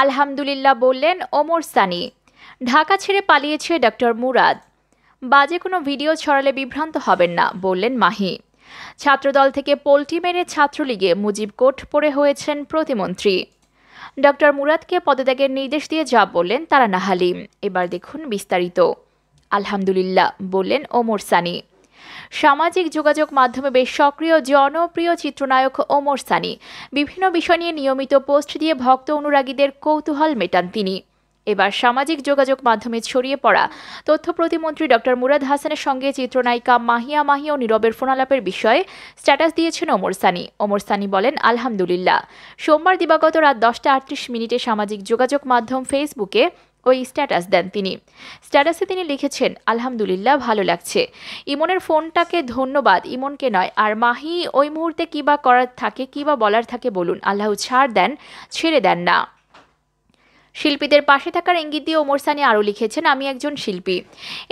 আলহামদুলিল্লাহ বললেন ওমর সানি। ঢাকা ছেড়ে পালিয়েছে ডক্টর মুরাদ। বাজে কোনো ভিডিও ছড়ালে বিভ্রান্ত হবেন না, বললেন মাহি। ছাত্রদল থেকে পোল্টি মেরে ছাত্রলীগে মুজিব কোট পরে হয়েছেন প্রতিমন্ত্রী। ডক্টর মুরাদকে পদত্যাগের নির্দেশ দিয়ে যা বললেন তারা না হালিম। এবার দেখুন বিস্তারিত। আলহামদুলিল্লাহ বললেন ওমর সানি। সামাজিক যোগাযোগ মাধ্যমে বেশ সক্রিয় জনপ্রিয় চিত্রনায়ক ওমর সানি বিভিন্ন বিষয় নিয়ে নিয়মিত পোস্ট দিয়ে ভক্ত অনুরাগীদের কৌতূহল মেটান তিনি। এবার সামাজিক যোগাযোগ মাধ্যমে ছড়িয়ে পড়া তথ্য প্রতিমন্ত্রী ডক্টর মুরাদ হাসানের সঙ্গে চিত্রনায়িকা মাহিয়া মাহি ও নীরবের ফোনালাপের বিষয়ে স্ট্যাটাস দিয়েছেন ওমর সানি। ওমর সানি বলেন, আলহামদুলিল্লাহ। সোমবার দিবাগত রাত 10:38 সামাজিক যোগাযোগ মাধ্যম ফেসবুকে ওই স্ট্যাটাস দেন তিনি। স্ট্যাটাসে তিনি লিখেছেন, আলহামদুলিল্লাহ, ভালো লাগছে। ইমনের ফোনটাকে ধন্যবাদ, ইমনকে নয়। আর মাহি ওই মুহূর্তে কী বা করার থাকে, কী বা বলার থাকে বলুন, আল্লাহ ছাড় দেন, ছেড়ে দেন না। শিল্পীদের পাশে থাকার ইঙ্গিত দিয়ে ওমর সানি আরও লিখেছেন, আমি একজন শিল্পী।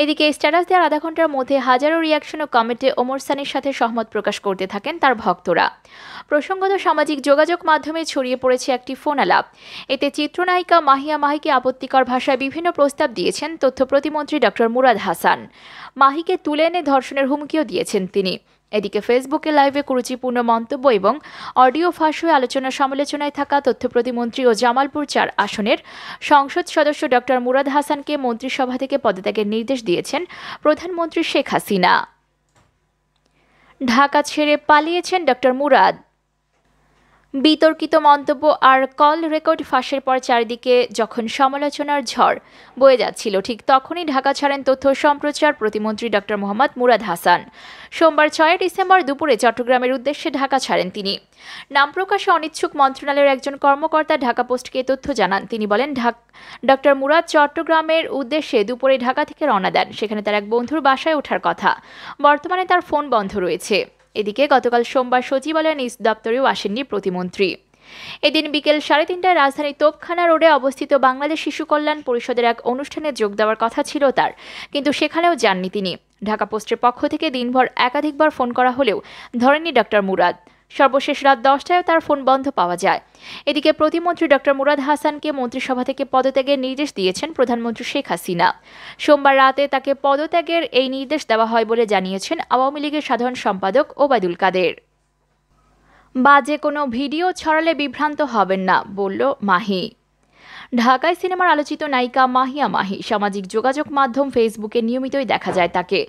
এদিকে স্ট্যাটাস দেওয়ার আধা ঘন্টার মধ্যে হাজারো রিয়াকশন ও কমেন্টে ওমর সানির সাথে সহমত প্রকাশ করতে থাকেন তার ভক্তরা। প্রসঙ্গত, সামাজিক যোগাযোগ মাধ্যমে ছড়িয়ে পড়েছে একটি ফোন আলাপ। এতে চিত্রনায়িকা মাহিয়া মাহিকে আপত্তিকর ভাষায় বিভিন্ন প্রস্তাব দিয়েছেন তথ্য প্রতিমন্ত্রী ডক্টর মুরাদ হাসান। মাহিকে তুলে এনে ধর্ষণের হুমকিও দিয়েছেন তিনি। এদিকে ফেসবুকে লাইভে কুরুচিপূর্ণ মন্তব্য এবং অডিও ফাঁস হয়ে আলোচনা সমালোচনায় থাকা তথ্য প্রতিমন্ত্রী ও জামালপুর 4 আসনের সংসদ সদস্য ডক্টর মুরাদ হাসানকে মন্ত্রিসভা থেকে পদত্যাগের নির্দেশ দিয়েছেন প্রধানমন্ত্রী শেখ হাসিনা। ঢাকা ছেড়ে পালিয়েছেন ডক্টর মুরাদ। বিতর্কিত মন্তব্য আর কল রেকর্ড ফাঁসের পর চারিদিকে যখন সমালোচনার ঝড় বয়ে যাচ্ছিল, ঠিক তখনই ঢাকা ছাড়েন তথ্য সম্প্রচার প্রতিমন্ত্রী ডক্টর মোহাম্মদ মুরাদ হাসান। সোমবার 6 ডিসেম্বর দুপুরে চট্টগ্রামের উদ্দেশ্যে ঢাকা ছাড়েন তিনি। নাম প্রকাশে অনিচ্ছুক মন্ত্রণালয়ের একজন কর্মকর্তা ঢাকা পোস্টকে তথ্য জানান। তিনি বলেন, ডক্টর মুরাদ চট্টগ্রামের উদ্দেশ্যে দুপুরে ঢাকা থেকে রওনা দেন। সেখানে তার এক বন্ধুর বাসায় ওঠার কথা। বর্তমানে তার ফোন বন্ধ রয়েছে। এদিকে গতকাল সোমবার সচিবালয়ের নিজ দপ্তরেও আসেননি প্রতিমন্ত্রী। এদিন বিকেল 3:30টায় রাজধানীর তোপখানা রোডে অবস্থিত বাংলাদেশ শিশু কল্যাণ পরিষদের এক অনুষ্ঠানে যোগ দেওয়ার কথা ছিল তার, কিন্তু সেখানেও যাননি তিনি। ঢাকা পোস্টের পক্ষ থেকে দিনভর একাধিকবার ফোন করা হলেও ধরেননি ডক্টর মুরাদ। সর্বশেষ রাত 10টায়ও তার ফোন বন্ধ পাওয়া যায়। এদিকে প্রতিমন্ত্রী ডক্টর মুরাদ হাসানকে মন্ত্রিসভা থেকে পদত্যাগের নির্দেশ দিয়েছেন প্রধানমন্ত্রী শেখ হাসিনা। সোমবার রাতে তাকে পদত্যাগের এই নির্দেশ দেওয়া হয় বলে জানিয়েছেন আওয়ামী লীগের সাধারণ সম্পাদক ওবায়দুল কাদের। বাজে কোনো ভিডিও ছড়ালে বিভ্রান্ত হবেন না, বলল মাহি। ঢাকায় সিনেমার আলোচিত নায়িকা মাহিয়া মাহি সামাজিক যোগাযোগ মাধ্যম ফেসবুকে নিয়মিতই দেখা যায় তাকে।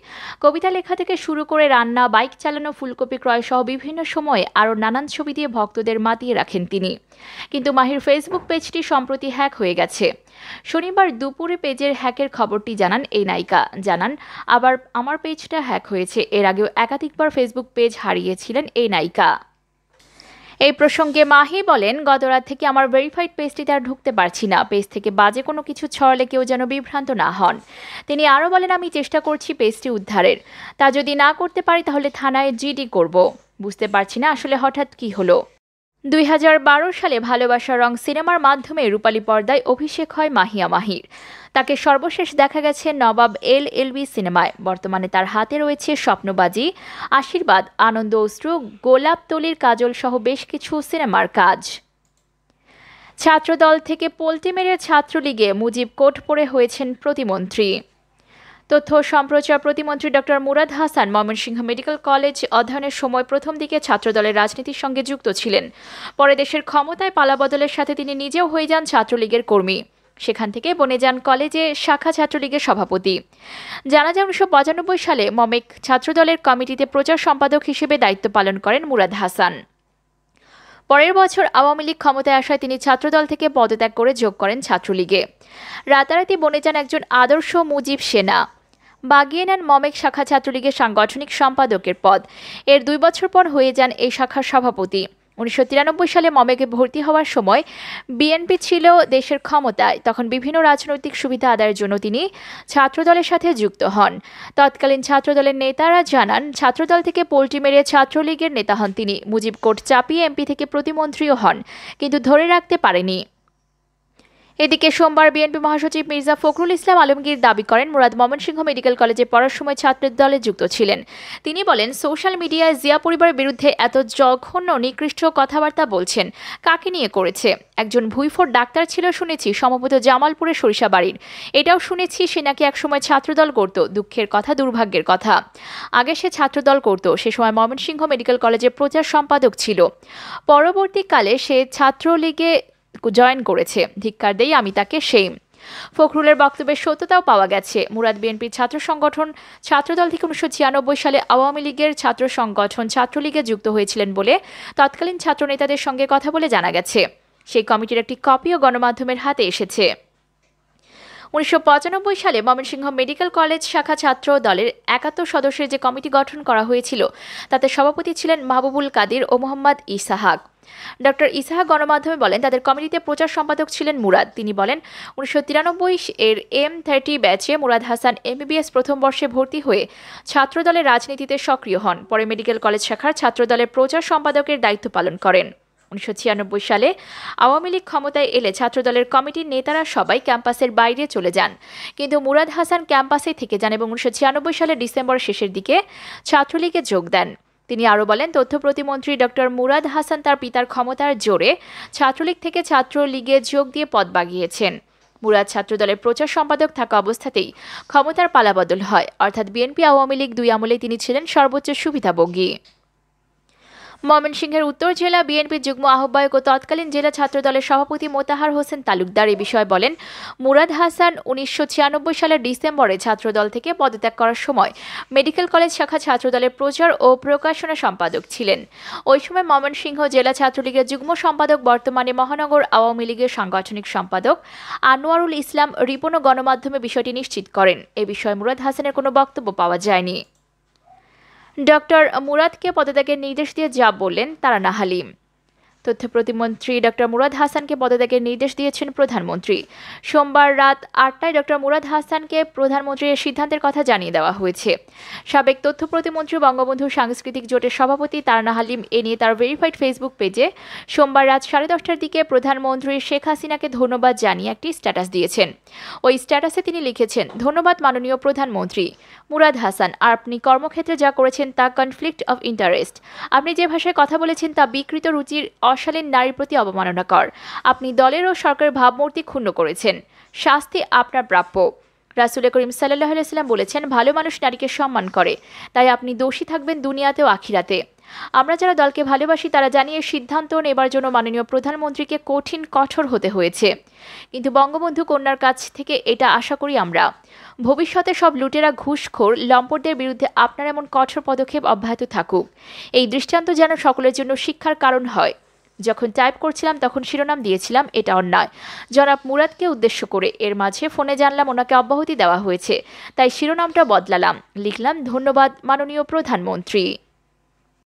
কবিতা লেখা থেকে শুরু করে রান্না, বাইক চালানো, ফুলকপি ক্রয় সহ বিভিন্ন সময়ে আরও নানান ছবি দিয়ে ভক্তদের মাতিয়ে রাখেন তিনি। কিন্তু মাহির ফেসবুক পেজটি সম্প্রতি হ্যাক হয়ে গেছে। শনিবার দুপুরে পেজের হ্যাকের খবরটি জানান এই নায়িকা। জানান, আবার আমার পেজটা হ্যাক হয়েছে। এর আগেও একাধিকবার ফেসবুক পেজ হারিয়েছিলেন এই নায়িকা। এই প্রসঙ্গে মাহি বলেন, গত রাত থেকে আমার ভেরিফাইড পেজটিতে আর ঢুকতে পারছি না। পেজ থেকে বাজে কোনো কিছু ছড়ালে কেউ যেন বিভ্রান্ত না হন। তিনি আরও বলেন, আমি চেষ্টা করছি পেজটি উদ্ধারের। তা যদি না করতে পারি তাহলে থানায় জিডি করব। বুঝতে পারছি না আসলে হঠাৎ কি হলো। 2012 সালে ভালোবাসার রং সিনেমার মাধ্যমে রূপালী পর্দায় অভিষেক হয় মাহিয়া মাহির। তাকে সর্বশেষ দেখা গেছে নবাব LLB সিনেমায়। বর্তমানে তার হাতে রয়েছে স্বপ্নবাজি, আশীর্বাদ, আনন্দ অশ্রু, গোলাপতলির কাজল সহ বেশ কিছু সিনেমার কাজ। ছাত্রদল থেকে পোল্টি মেরে ছাত্রলীগে মুজিব কোট পরে হয়েছেন প্রতিমন্ত্রী। তথ্য সম্প্রচার প্রতিমন্ত্রী doctor Murad Hasan Mymensingh medical college অধ্যয়নের সময় প্রথম দিকে ছাত্রদলের রাজনীতির সঙ্গে যুক্ত ছিলেন। পরে দেশের ক্ষমতায় পালাবদলের সাথে তিনি নিজেও হয়ে যান ছাত্রলীগের কর্মী। সেখান থেকে বনে যান কলেজে শাখা ছাত্রলীগের সভাপতি। জানা যায় 1995 সালে মমেক ছাত্রদলের কমিটিতে প্রচার সম্পাদক হিসেবে দায়িত্ব পালন করেন মুরাদ হাসান। পরের বছর আওয়ামী লীগ ক্ষমতায় আসায় তিনি ছাত্রদল থেকে পদত্যাগ করে যোগ করেন ছাত্রলীগে। রাতারাতি বনে যান একজন আদর্শ মুজিব সেনা। বাগিয়ে নেন মমেক শাখা ছাত্রলীগের সাংগঠনিক সম্পাদকের পদ। এর 2 বছর পর হয়ে যান এই শাখার সভাপতি। 1993 সালে মমেকে ভর্তি হওয়ার সময় বিএনপি ছিল দেশের ক্ষমতায়। তখন বিভিন্ন রাজনৈতিক সুবিধা আদায়ের জন্য তিনি ছাত্রদলের সাথে যুক্ত হন। তৎকালীন ছাত্রদলের নেতারা জানান, ছাত্রদল থেকে পোল্টি মেরে ছাত্রলীগের নেতা হন তিনি। মুজিব কোট চাপিয়ে এমপি থেকে প্রতিমন্ত্রীও হন, কিন্তু ধরে রাখতে পারেনি। এদিকে সোমবার বিএনপি মহাসচিব মির্জা ফখরুল ইসলাম আলমগীর দাবি করেন, মুরাদ ময়মনসিংহ মেডিকেল কলেজে পড়ার সময় ছাত্রের দলে যুক্ত ছিলেন। তিনি বলেন, সোশ্যাল মিডিয়ায় জিয়া পরিবারের বিরুদ্ধে এত জঘন্য নিকৃষ্ট কথাবার্তা বলছেন, কাকে নিয়ে করেছে? একজন ভুইফোর ডাক্তার ছিল শুনেছি, সম্ভবত জামালপুরের সরিষাবাড়ির। এটাও শুনেছি সে নাকি একসময় ছাত্রদল করত। দুঃখের কথা, দুর্ভাগ্যের কথা। আগে সে ছাত্রদল করত, সে সময় ময়মনসিংহ মেডিকেল কলেজে প্রচার সম্পাদক ছিল। পরবর্তীকালে সে ছাত্রলীগে জয়েন করেছে। ধিক্কার দেই আমি তাকে। সেই ফখরুলের বক্তব্যের সত্যতাও পাওয়া গেছে। মুরাদ বিএনপির ছাত্র সংগঠন ছাত্রদল থেকে 1996 সালে আওয়ামী লীগের ছাত্র সংগঠন ছাত্রলীগে যুক্ত হয়েছিলেন বলে তৎকালীন ছাত্র নেতাদের সঙ্গে কথা বলে জানা গেছে। সেই কমিটির একটি কপিও গণমাধ্যমের হাতে এসেছে। 1995 সালে ময়মনসিংহ মেডিকেল কলেজ শাখা ছাত্র দলের 71 সদস্যের যে কমিটি গঠন করা হয়েছিল, তাতে সভাপতি ছিলেন মাহবুবুল কাদির ও মোহাম্মদ ইসাহাক। ডক্টর ইসাহাক গণমাধ্যমে বলেন, তাদের কমিটিতে প্রচার সম্পাদক ছিলেন মুরাদ। তিনি বলেন, 1993 এর M30 ব্যাচে মুরাদ হাসান MBBS প্রথম বর্ষে ভর্তি হয়ে ছাত্রদলের রাজনীতিতে সক্রিয় হন। পরে মেডিকেল কলেজ শাখার ছাত্রদলের প্রচার সম্পাদকের দায়িত্ব পালন করেন। 1996 সালে আওয়ামী লীগ ক্ষমতায় এলে ছাত্রদলের কমিটির নেতারা সবাই ক্যাম্পাসের বাইরে চলে যান, কিন্তু মুরাদ হাসান ক্যাম্পাসে থেকে যান এবং 1996 সালের ডিসেম্বর শেষের দিকে ছাত্রলীগে যোগ দেন। তিনি আরও বলেন, তথ্য প্রতিমন্ত্রী ডক্টর মুরাদ হাসান তার পিতার ক্ষমতার জোরে ছাত্রলীগ থেকে ছাত্রলীগে যোগ দিয়ে পদ বাগিয়েছেন। মুরাদ ছাত্রদলের প্রচার সম্পাদক থাকা অবস্থাতেই ক্ষমতার পালাবদল হয়, অর্থাৎ বিএনপি আওয়ামী লীগ দুই আমলেই তিনি ছিলেন সর্বোচ্চ সুবিধাভোগী। ময়মনসিংহের উত্তর জেলা বিএনপির যুগ্ম আহ্বায়ক ও তৎকালীন জেলা ছাত্রদলের সভাপতি মোতাহার হোসেন তালুকদার এ বিষয়ে বলেন, মুরাদ হাসান 1996 সালের ডিসেম্বরে ছাত্রদল থেকে পদত্যাগ করার সময় মেডিকেল কলেজ শাখা ছাত্রদলের প্রচার ও প্রকাশনা সম্পাদক ছিলেন। ওই সময় ময়মনসিংহ জেলা ছাত্রলীগের যুগ্ম সম্পাদক, বর্তমানে মহানগর আওয়ামী লীগের সাংগঠনিক সম্পাদক আনোয়ারুল ইসলাম রিপনও গণমাধ্যমে বিষয়টি নিশ্চিত করেন। এ বিষয়ে মুরাদ হাসানের কোনো বক্তব্য পাওয়া যায়নি। ডক্টর মুরাদকে পদত্যাগের নির্দেশ দিয়ে যা বললেন তারা নাহালি। তথ্য প্রতিমন্ত্রী ডক্টর মুরাদ হাসানকে পদত্যাগের নির্দেশ দিয়েছেন প্রধানমন্ত্রী। সোমবার রাত 8টায় ডক্টর মুরাদ হাসানকে প্রধানমন্ত্রীর সিদ্ধান্তের কথা জানিয়ে দেওয়া হয়েছে। সাবেক তথ্য প্রতিমন্ত্রী বঙ্গবন্ধু সাংস্কৃতিক জোটের সভাপতি তারানা হালিম এ নিয়ে তার ভেরিফাইড ফেসবুক পেজে সোমবার রাত 10:30টার দিকে প্রধানমন্ত্রী শেখ হাসিনাকে ধন্যবাদ জানিয়ে একটি স্ট্যাটাস দিয়েছেন। ওই স্ট্যাটাসে তিনি লিখেছেন, ধন্যবাদ মাননীয় প্রধানমন্ত্রী মুরাদ হাসান, আপনি কর্মক্ষেত্রে যা করেছেন তা কনফ্লিক্ট অফ ইন্টারেস্ট। আপনি যে ভাষায় কথা বলেছেন তা বিকৃত রুচির, অশালীন, নারীর প্রতি অবমাননাকর। আপনি দলের ও সরকারের ভাবমূর্তি ক্ষুণ্ণ করেছেন। শাস্তি আপনার প্রাপ্য। রাসূল করিম সাল্লাল্লাহু আলাইহি ওয়াসাল্লাম বলেছেন, ভালো মানুষ নারীকে সম্মান করে, তাই আপনি দোষী থাকবেন দুনিয়াতে ও আখিরাতে। আমরা যারা দলকে ভালোবাসি তারা জানিয়ে সিদ্ধান্ত নেবার জন্য মাননীয় প্রধানমন্ত্রীকে কঠোর হতে হয়েছে, কিন্তু বঙ্গবন্ধু কন্যার কাছ থেকে এটা আশা করি আমরা। ভবিষ্যতে সব লুটেরা, ঘুষখোর, লম্পটদের বিরুদ্ধে আপনার এমন কঠোর পদক্ষেপ অব্যাহত থাকুক। এই দৃষ্টান্ত যেন সকলের জন্য শিক্ষার কারণ হয়। যখন টাইপ করছিলাম তখন শিরোনাম দিয়েছিলাম এটা অন্যায়, জনাব মুরাদকে উদ্দেশ্য করে। এর মাঝে ফোনে জানলাম ওনাকে অব্যাহতি দেওয়া হয়েছে, তাই শিরোনামটা বদলালাম, লিখলাম ধন্যবাদ মাননীয় প্রধানমন্ত্রী।